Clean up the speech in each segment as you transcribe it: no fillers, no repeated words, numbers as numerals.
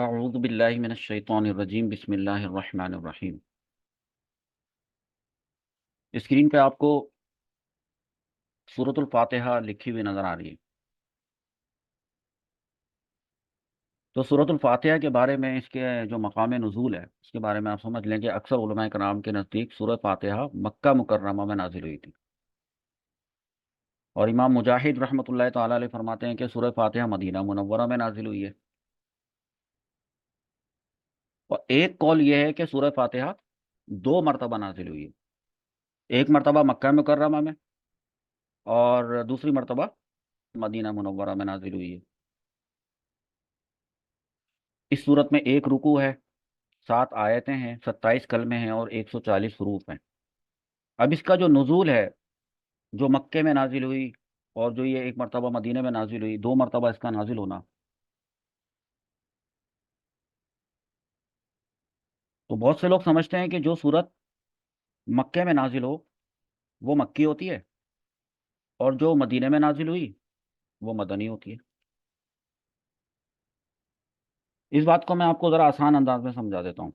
اعوذ باللہ من الشیطان الرجیم بسم اللہ الرحمن الرحیم۔ اسکرین پہ آپ کو سورۃ الفاتحہ لکھی ہوئی نظر آ رہی ہے۔ تو سورۃ الفاتحہ کے بارے میں اس کے جو مقام نزول ہے اس کے بارے میں آپ سمجھ لیں کہ اکثر علماء کرام کے نزدیک سورۃ فاتحہ مکہ مکرمہ میں نازل ہوئی تھی، اور امام مجاہد رحمۃ اللہ تعالی علیہ فرماتے ہیں کہ سورۃ فاتحہ مدینہ منورہ میں نازل ہوئی ہے، اور ایک قول یہ ہے کہ سورۃ فاتحہ 2 مرتبہ نازل ہوئی ہے، ایک مرتبہ مکہ مکرمہ میں اور دوسری مرتبہ مدینہ منورہ میں نازل ہوئی ہے۔ اس صورت میں ایک رکوع ہے، 7 آیتیں ہیں، 27 کلمے ہیں اور 140 حروف ہیں۔ اب اس کا جو نزول ہے، جو مکے میں نازل ہوئی اور جو یہ ایک مرتبہ مدینے میں نازل ہوئی، 2 مرتبہ اس کا نازل ہونا، تو بہت سے لوگ سمجھتے ہیں کہ جو صورت مکے میں نازل ہو وہ مکی ہوتی ہے، اور جو مدینے میں نازل ہوئی وہ مدنی ہوتی ہے۔ اس بات کو میں آپ کو ذرا آسان انداز میں سمجھا دیتا ہوں۔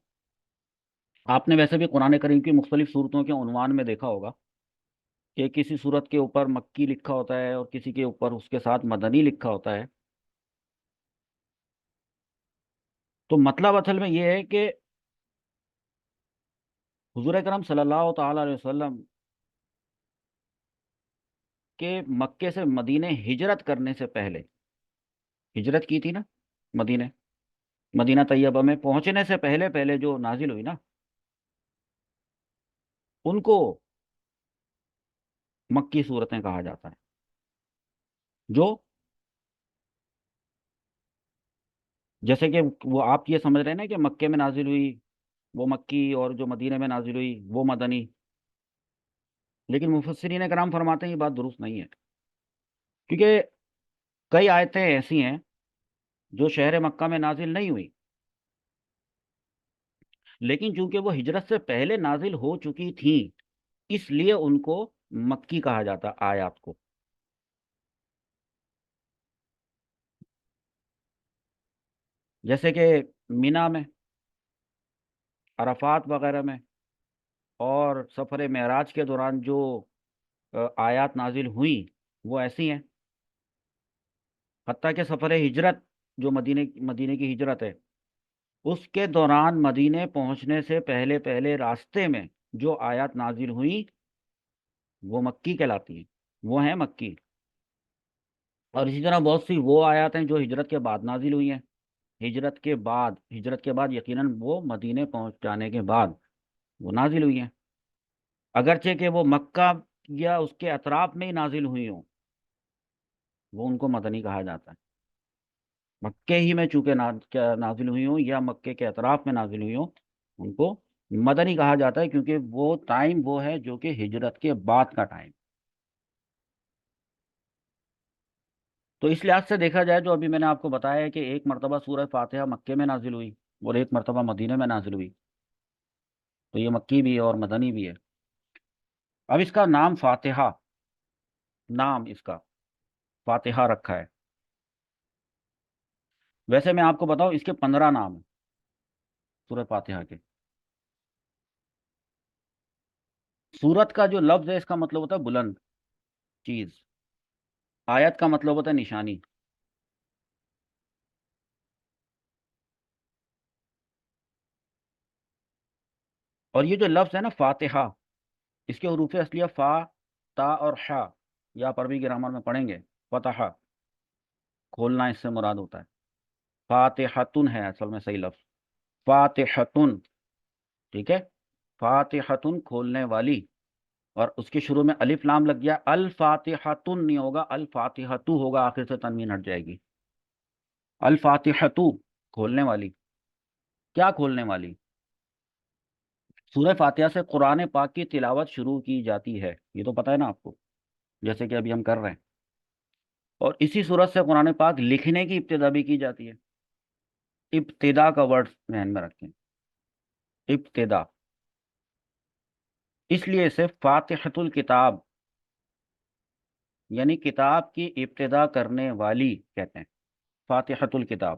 آپ نے ویسے بھی قرآن کریم کی مختلف صورتوں کے عنوان میں دیکھا ہوگا کہ کسی صورت کے اوپر مکی لکھا ہوتا ہے اور کسی کے اوپر اس کے ساتھ مدنی لکھا ہوتا ہے۔ تو مطلب اصل میں یہ ہے کہ حضور اکرم صلی اللہ تعالی علیہ وسلم کے مکے سے مدینے ہجرت کرنے سے پہلے، ہجرت کی تھی نا مدینے مدینہ طیبہ میں پہنچنے سے پہلے پہلے جو نازل ہوئی نا، ان کو مکی صورتیں کہا جاتا ہے۔ جو جیسے کہ وہ آپ یہ سمجھ رہے ہیں نا کہ مکے میں نازل ہوئی وہ مکی اور جو مدینے میں نازل ہوئی وہ مدنی، لیکن مفسرین کرام فرماتے ہیں یہ بات درست نہیں ہے، کیونکہ کئی آیتیں ایسی ہیں جو شہر مکہ میں نازل نہیں ہوئی، لیکن چونکہ وہ ہجرت سے پہلے نازل ہو چکی تھیں اس لیے ان کو مکی کہا جاتا آیات کو۔ جیسے کہ مینا میں، عرفات وغیرہ میں، اور سفر معراج کے دوران جو آیات نازل ہوئیں وہ ایسی ہیں، حتیٰ کہ سفر ہجرت جو مدینے کی ہجرت ہے اس کے دوران مدینے پہنچنے سے پہلے پہلے راستے میں جو آیات نازل ہوئیں وہ مکی کہلاتی ہیں، وہ ہیں مکی۔ اور اسی طرح بہت سی وہ آیات ہیں جو ہجرت کے بعد نازل ہوئی ہیں، ہجرت کے بعد یقیناً وہ مدینے پہنچ جانے کے بعد وہ نازل ہوئی ہیں، اگرچہ کہ وہ مکہ یا اس کے اطراف میں ہی نازل ہوئی ہوں، وہ ان کو مدنی کہا جاتا ہے۔ مکے ہی میں چونکہ نازل ہوئی ہوں یا مکے کے اطراف میں نازل ہوئی ہوں، ان کو مدنی کہا جاتا ہے، کیونکہ وہ ٹائم وہ ہے جو کہ ہجرت کے بعد کا ٹائم۔ تو اس لحاظ سے دیکھا جائے جو ابھی میں نے آپ کو بتایا ہے کہ ایک مرتبہ سورہ فاتحہ مکے میں نازل ہوئی اور ایک مرتبہ مدینے میں نازل ہوئی، تو یہ مکی بھی ہے اور مدنی بھی ہے۔ اب اس کا نام فاتحہ، نام اس کا فاتحہ رکھا ہے۔ ویسے میں آپ کو بتاؤں اس کے 15 نام ہیں سورہ فاتحہ کے۔ سورت کا جو لفظ ہے اس کا مطلب ہوتا ہے بلند چیز، آیت کا مطلب ہوتا ہے نشانی۔ اور یہ جو لفظ ہے نا فاتحہ، اس کے حروف اصلیہ فا، تا اور حا، یا آپ عربی گرامر میں پڑھیں گے فتح، کھولنا اس سے مراد ہوتا ہے۔ فاتحتن ہے اصل میں صحیح لفظ، فاتحتن، ٹھیک ہے، فاتحتن کھولنے والی، اور اس کے شروع میں الف لام لگ گیا، الفاتحتن نہیں ہوگا، الفاتحتو ہوگا، آخر سے تنوین ہٹ جائے گی۔ الفاتحتو کھولنے والی، کیا کھولنے والی؟ سورہ فاتحہ سے قرآن پاک کی تلاوت شروع کی جاتی ہے، یہ تو پتہ ہے نا آپ کو، جیسے کہ ابھی ہم کر رہے ہیں، اور اسی صورت سے قرآن پاک لکھنے کی ابتدا بھی کی جاتی ہے۔ ابتدا کا ورڈ ذہن میں رکھیں، ابتدا، اس لیے اسے فاتحۃ الکتاب یعنی کتاب کی ابتدا کرنے والی کہتے ہیں، فاتحۃ الکتاب۔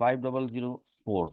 5004,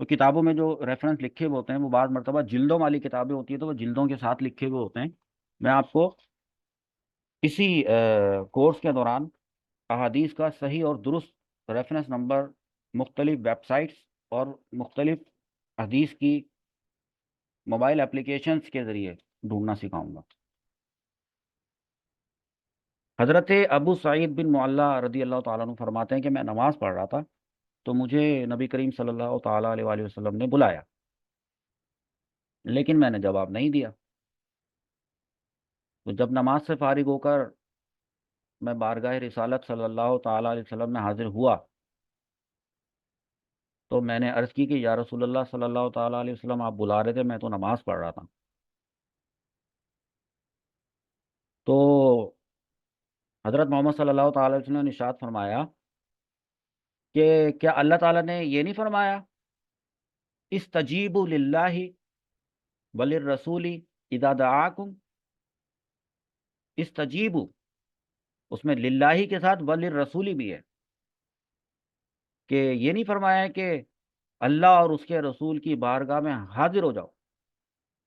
تو کتابوں میں جو ریفرنس لکھے ہوئے ہوتے ہیں وہ بعض مرتبہ جلدوں والی کتابیں ہوتی ہیں تو وہ جلدوں کے ساتھ لکھے ہوئے ہوتے ہیں. میں آپ کو اسی کورس کے دوران احادیث کا صحیح اور درست ریفرنس نمبر مختلف ویب سائٹس اور مختلف حدیث کی موبائل اپلیکیشنز کے ذریعے ڈھونڈنا سکھاؤں گا. حضرت ابو سعید بن معلہ رضی اللہ تعالیٰ عنہ فرماتے ہیں کہ میں نماز پڑھ رہا تھا تو مجھے نبی کریم صلی اللہ تعالیٰ علیہ وآلہ وسلم نے بلایا، لیکن میں نے جواب نہیں دیا. تو جب نماز سے فارغ ہو کر میں بارگاہ رسالت صلی اللہ تعالیٰ علیہ وسلم میں حاضر ہوا تو میں نے عرض کی کہ یا رسول اللہ صلی اللہ تعالیٰ علیہ وسلم آپ بلا رہے تھے، میں تو نماز پڑھ رہا تھا. تو حضرت محمد صلی اللہ تعالیٰ علیہ وسلم نے ارشاد فرمایا کہ کیا اللہ تعالیٰ نے یہ نہیں فرمایا استجیبوا للہ وللرسول اذا دعاکم؟ استجیبوا، اس میں للہ کے ساتھ وللرسول بھی ہے، کہ یہ نہیں فرمایا کہ اللہ اور اس کے رسول کی بارگاہ میں حاضر ہو جاؤ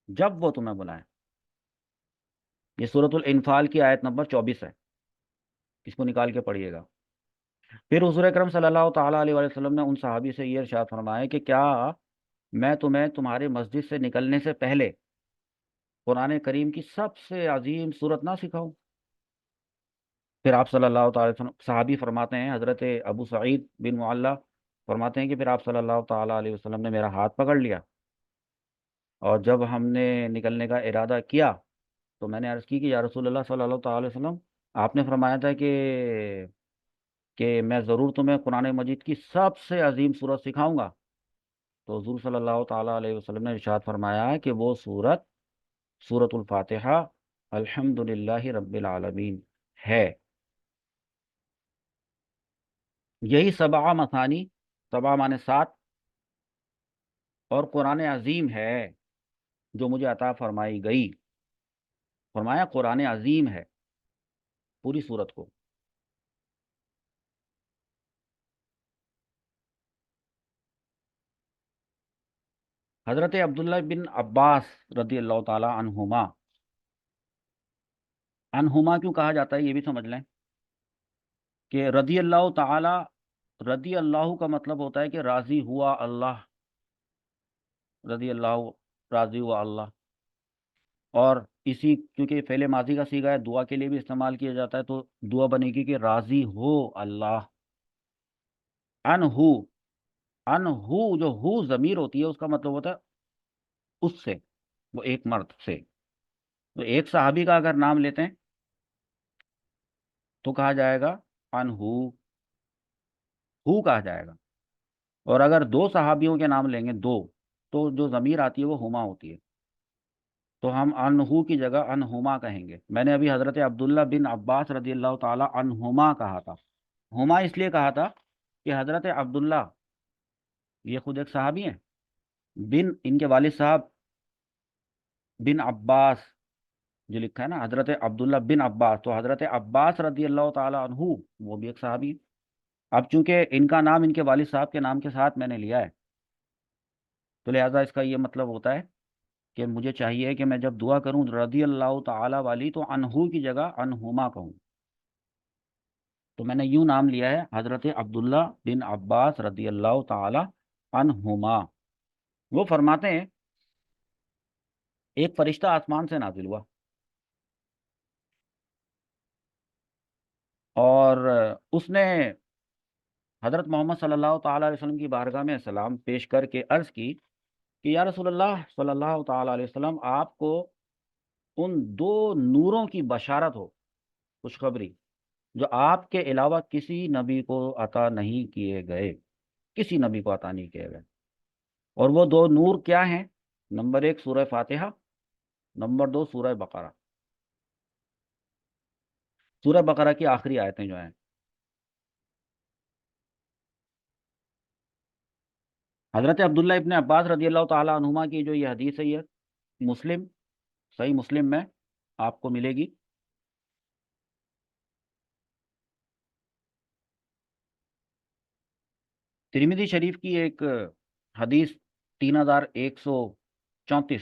جب وہ تمہیں بلائیں. یہ سورۃ الانفال کی آیت نمبر 24 ہے، اس کو نکال کے پڑھیے گا. پھر حضور اکرم صلی اللہ تعالیٰ علیہ وسلم نے ان صحابی سے یہ ارشاد فرمایا کہ کیا میں تمہیں تمہارے مسجد سے نکلنے سے پہلے قرآن کریم کی سب سے عظیم صورت نہ سکھاؤں؟ پھر آپ صلی اللہ تعالی وسلم، صحابی فرماتے ہیں حضرت ابو سعید بن معلہ فرماتے ہیں کہ پھر آپ صلی اللہ تعالیٰ علیہ وسلم نے میرا ہاتھ پکڑ لیا، اور جب ہم نے نکلنے کا ارادہ کیا تو میں نے عرض کی کہ یا رسول اللہ صلی اللہ تعالی وسلم، آپ نے فرمایا تھا کہ میں ضرور تمہیں قرآن مجید کی سب سے عظیم صورت سکھاؤں گا. تو حضور صلی اللہ تعالیٰ علیہ وسلم نے ارشاد فرمایا ہے کہ وہ صورت سورۃ الفاتحہ الحمد للہ رب العالمین ہے. یہی سبع مثانی، سبع مانے 7، اور قرآن عظیم ہے جو مجھے عطا فرمائی گئی. فرمایا قرآن عظیم ہے پوری صورت کو. حضرت عبداللہ بن عباس رضی اللہ تعالی عنہما، عنہما کیوں کہا جاتا ہے یہ بھی سمجھ لیں کہ رضی اللہ تعالی، رضی اللہ کا مطلب ہوتا ہے کہ راضی ہوا اللہ، رضی اللہ، راضی ہوا اللہ. اور اسی کیونکہ فعل ماضی کا صیغہ ہے، دعا کے لیے بھی استعمال کیا جاتا ہے، تو دعا بنے گی کہ راضی ہو اللہ. انہو، انہو جو ہو ضمیر ہوتی ہے اس کا مطلب ہوتا ہے اس سے، وہ ایک مرد سے. تو ایک صحابی کا اگر نام لیتے ہیں تو کہا جائے گا انہو، ہو کہا جائے گا. اور اگر دو صحابیوں کے نام لیں گے، دو، تو جو ضمیر آتی ہے وہ ہما ہوتی ہے، تو ہم انہو کی جگہ انہما کہیں گے. میں نے ابھی حضرت عبداللہ بن عباس رضی اللہ تعالی عنہما کہا تھا. ہما اس لیے کہا تھا کہ حضرت عبداللہ یہ خود ایک صحابی ہیں، بن ان کے والد صاحب بن عباس جو لکھا ہے نا حضرت عبداللہ بن عباس، تو حضرت عباس رضی اللہ تعالی عنہ وہ بھی ایک صحابی ہیں. اب چونکہ ان کا نام ان کے والد صاحب کے نام کے ساتھ میں نے لیا ہے تو لہٰذا اس کا یہ مطلب ہوتا ہے کہ مجھے چاہیے کہ میں جب دعا کروں رضی اللہ تعالی والی تو انہو کی جگہ انہما کہوں. تو میں نے یوں نام لیا ہے حضرت عبداللہ بن عباس رضی اللہ تعالی عنہما. وہ فرماتے ہیں ایک فرشتہ آسمان سے نازل ہوا اور اس نے حضرت محمد صلی اللہ تعالی علیہ وسلم کی بارگاہ میں سلام پیش کر کے عرض کی کہ یا رسول اللہ صلی اللہ تعالی علیہ وسلم، آپ کو ان دو نوروں کی بشارت ہو، خوشخبری، جو آپ کے علاوہ کسی نبی کو عطا نہیں کیے گئے، کسی نبی کو عطا نہیں کیے گئے. اور وہ دو نور کیا ہیں؟ نمبر 1 سورہ فاتحہ، نمبر 2 سورہ بقرہ. سورہ بقرہ کی آخری آیتیں جو ہیں. حضرت عبداللہ ابن عباس رضی اللہ تعالی عنہما کی جو یہ حدیث ہے یہ مسلم، صحیح مسلم میں آپ کو ملے گی. ترمذی شریف کی ایک حدیث 3134।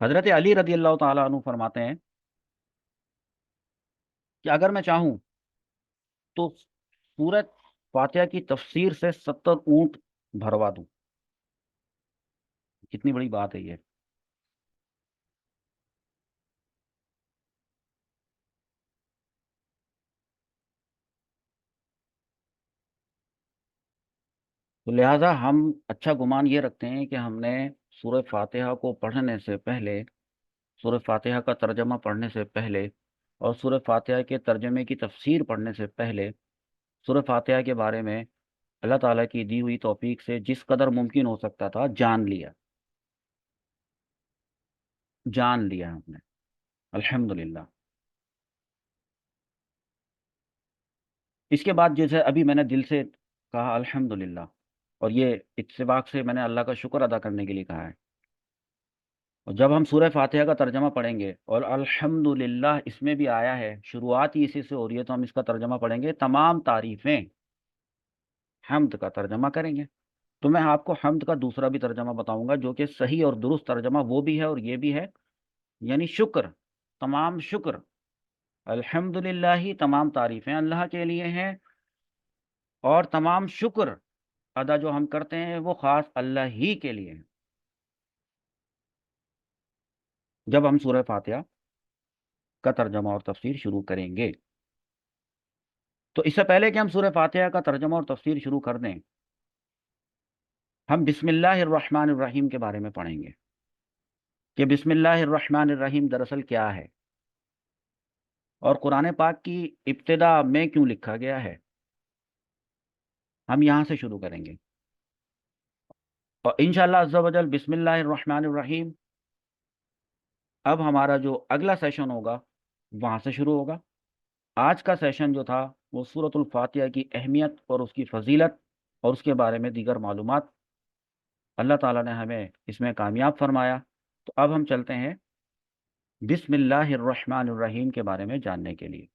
حضرت علی رضی اللہ تعالیٰ عنہ فرماتے ہیں کہ اگر میں چاہوں تو سورت فاتحہ کی تفسیر سے 70 اونٹ بھروا دوں. کتنی بڑی بات ہے یہ. تو لہٰذا ہم اچھا گمان یہ رکھتے ہیں کہ ہم نے سورہ فاتحہ کو پڑھنے سے پہلے، سورہ فاتحہ کا ترجمہ پڑھنے سے پہلے اور سورہ فاتحہ کے ترجمے کی تفسیر پڑھنے سے پہلے سورہ فاتحہ کے بارے میں اللہ تعالیٰ کی دی ہوئی توفیق سے جس قدر ممکن ہو سکتا تھا جان لیا. جان لیا ہم نے الحمدللہ. اس کے بعد جیسے ابھی میں نے دل سے کہا الحمدللہ، اور یہ اتفاق سے میں نے اللہ کا شکر ادا کرنے کے لیے کہا ہے. اور جب ہم سورہ فاتحہ کا ترجمہ پڑھیں گے اور الحمدللہ اس میں بھی آیا ہے، شروعات ہی اسی سے ہو رہی ہے، تو ہم اس کا ترجمہ پڑھیں گے تمام تعریفیں حمد کا ترجمہ کریں گے. تو میں آپ کو حمد کا دوسرا بھی ترجمہ بتاؤں گا جو کہ صحیح اور درست ترجمہ وہ بھی ہے اور یہ بھی ہے، یعنی شکر، تمام شکر، الحمدللہ ہی تمام تعریفیں اللہ کے لیے ہیں، اور تمام شکر ادا جو ہم کرتے ہیں وہ خاص اللہ ہی کے لیے ہیں. جب ہم سورہ فاتحہ کا ترجمہ اور تفسیر شروع کریں گے تو اس سے پہلے کہ ہم سورہ فاتحہ کا ترجمہ اور تفسیر شروع کر دیں، ہم بسم اللہ الرحمن الرحیم کے بارے میں پڑھیں گے کہ بسم اللہ الرحمن الرحیم دراصل کیا ہے اور قرآن پاک کی ابتدا میں کیوں لکھا گیا ہے. ہم یہاں سے شروع کریں گے اور انشاءاللہ عز و جل بسم اللہ الرحمن الرحیم اب ہمارا جو اگلا سیشن ہوگا وہاں سے شروع ہوگا. آج کا سیشن جو تھا وہ سورۃ الفاتحہ کی اہمیت اور اس کی فضیلت اور اس کے بارے میں دیگر معلومات، اللہ تعالیٰ نے ہمیں اس میں کامیاب فرمایا. تو اب ہم چلتے ہیں بسم اللہ الرحمن الرحیم کے بارے میں جاننے کے لیے.